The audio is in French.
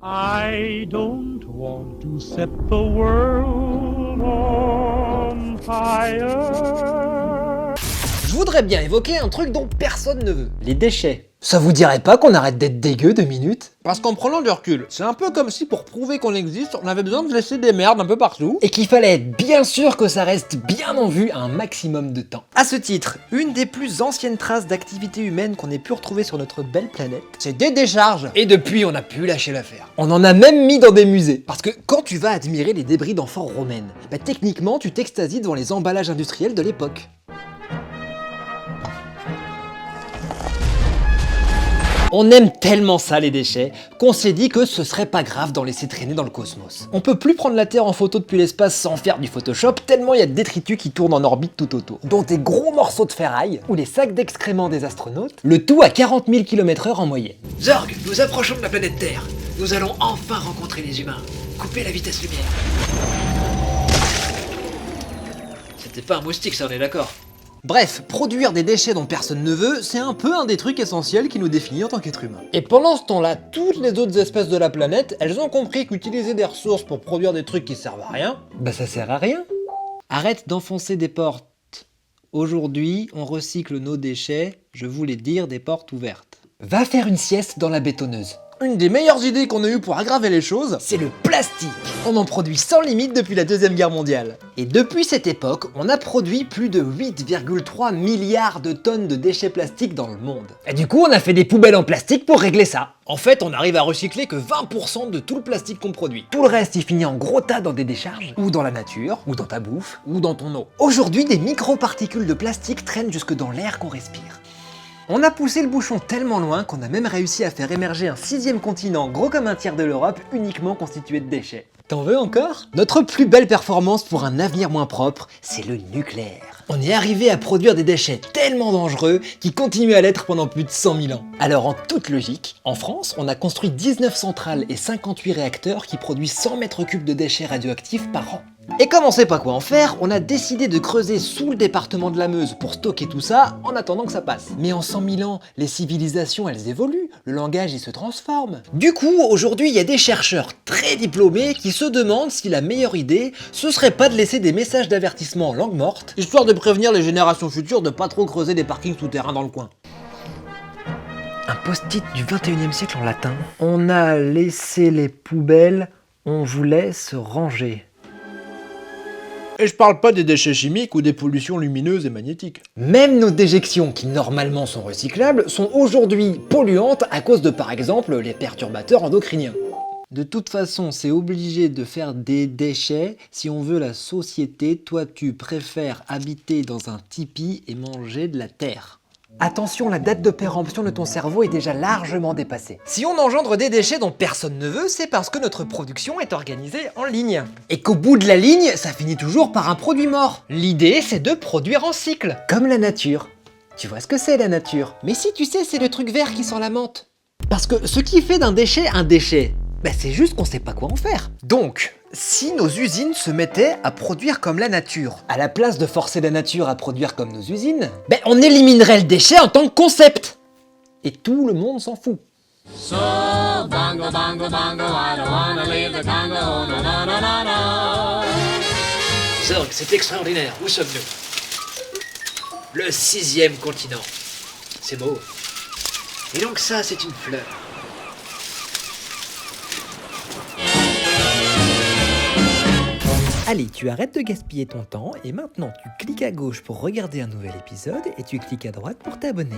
I don't want to set the world on fire. Je voudrais bien évoquer un truc dont personne ne veut. Les déchets. Ça vous dirait pas qu'on arrête d'être dégueu 2 minutes? Parce qu'en prenant du recul, c'est un peu comme si pour prouver qu'on existe, on avait besoin de laisser des merdes un peu partout. Et qu'il fallait être bien sûr que ça reste bien en vue un maximum de temps. À ce titre, une des plus anciennes traces d'activité humaine qu'on ait pu retrouver sur notre belle planète, C'est des décharges. et depuis on a pu lâcher l'affaire. On en a même mis dans des musées. Parce que quand tu vas admirer les débris d'amphores romaines, bah techniquement tu t'extasies devant les emballages industriels de l'époque. On aime tellement ça les déchets qu'on s'est dit que ce serait pas grave d'en laisser traîner dans le cosmos. On peut plus prendre la Terre en photo depuis l'espace sans faire du Photoshop tellement il y a de détritus qui tournent en orbite tout autour, dont des gros morceaux de ferraille ou les sacs d'excréments des astronautes, le tout à 40 000 km/h en moyenne. Zorg, nous approchons de la planète Terre. Nous allons enfin rencontrer les humains. Coupez la vitesse lumière. C'était pas un moustique, ça, on est d'accord. Bref, produire des déchets dont personne ne veut, c'est un peu un des trucs essentiels qui nous définit en tant qu'être humain. Et pendant ce temps-là, toutes les autres espèces de la planète, elles ont compris qu'utiliser des ressources pour produire des trucs qui servent à rien, bah ça sert à rien. Arrête d'enfoncer des portes. Aujourd'hui, on recycle nos déchets, je voulais dire des portes ouvertes. Va faire une sieste dans la bétonneuse. Une des meilleures idées qu'on ait eues pour aggraver les choses, C'est le plastique. On en produit sans limite depuis la Deuxième Guerre mondiale. Et depuis cette époque, on a produit plus de 8,3 milliards de tonnes de déchets plastiques dans le monde. Et du coup, on a fait des poubelles en plastique pour régler ça. En fait, on arrive à recycler que 20% de tout le plastique qu'on produit. Tout le reste, il finit en gros tas dans des décharges, ou dans la nature, ou dans ta bouffe, ou dans ton eau. Aujourd'hui, des microparticules de plastique traînent jusque dans l'air qu'on respire. On a poussé le bouchon tellement loin qu'on a même réussi à faire émerger un 6e continent gros comme un tiers de l'Europe uniquement constitué de déchets. T'en veux encore? Notre plus belle performance pour un avenir moins propre, c'est le nucléaire. On est arrivé à produire des déchets tellement dangereux qui continuent à l'être pendant plus de 100 000 ans. Alors en toute logique, en France, on a construit 19 centrales et 58 réacteurs qui produisent 100 mètres cubes de déchets radioactifs par an. Et comme on sait pas quoi en faire, on a décidé de creuser sous le département de la Meuse pour stocker tout ça en attendant que ça passe. Mais en 100 000 ans, les civilisations elles évoluent, le langage il se transforme. Du coup, aujourd'hui il y a des chercheurs très diplômés qui se demandent si la meilleure idée, ce serait pas de laisser des messages d'avertissement en langue morte, histoire de prévenir les générations futures de pas trop creuser des parkings souterrains dans le coin. Un post-it du 21e siècle en latin. On a laissé les poubelles, on vous laisse ranger. Et je parle pas des déchets chimiques ou des pollutions lumineuses et magnétiques. Même nos déjections, qui normalement sont recyclables, sont aujourd'hui polluantes à cause de par exemple les perturbateurs endocriniens. De toute façon, c'est obligé de faire des déchets si on veut la société. Toi, tu préfères habiter dans un tipi et manger de la terre. Attention, la date de péremption de ton cerveau est déjà largement dépassée. Si on engendre des déchets dont personne ne veut, c'est parce que notre production est organisée en ligne. Et qu'au bout de la ligne, ça finit toujours par un produit mort. L'idée, c'est de produire en cycle. Comme la nature. Tu vois ce que c'est la nature? Mais si tu sais, c'est le truc vert qui sent la menthe. Parce que ce qui fait d'un déchet un déchet, bah c'est juste qu'on sait pas quoi en faire. Donc, si nos usines se mettaient à produire comme la nature, à la place de forcer la nature à produire comme nos usines, ben on éliminerait le déchet en tant que concept. Et tout le monde s'en fout. So, bongo, bongo, bongo, I don't wanna leave the Congo, no, no, no, no, no. Zorg, c'est extraordinaire. Où sommes-nous? Le 6e continent. C'est beau. Et donc ça, c'est une fleur. Allez, tu arrêtes de gaspiller ton temps et maintenant tu cliques à gauche pour regarder un nouvel épisode et tu cliques à droite pour t'abonner.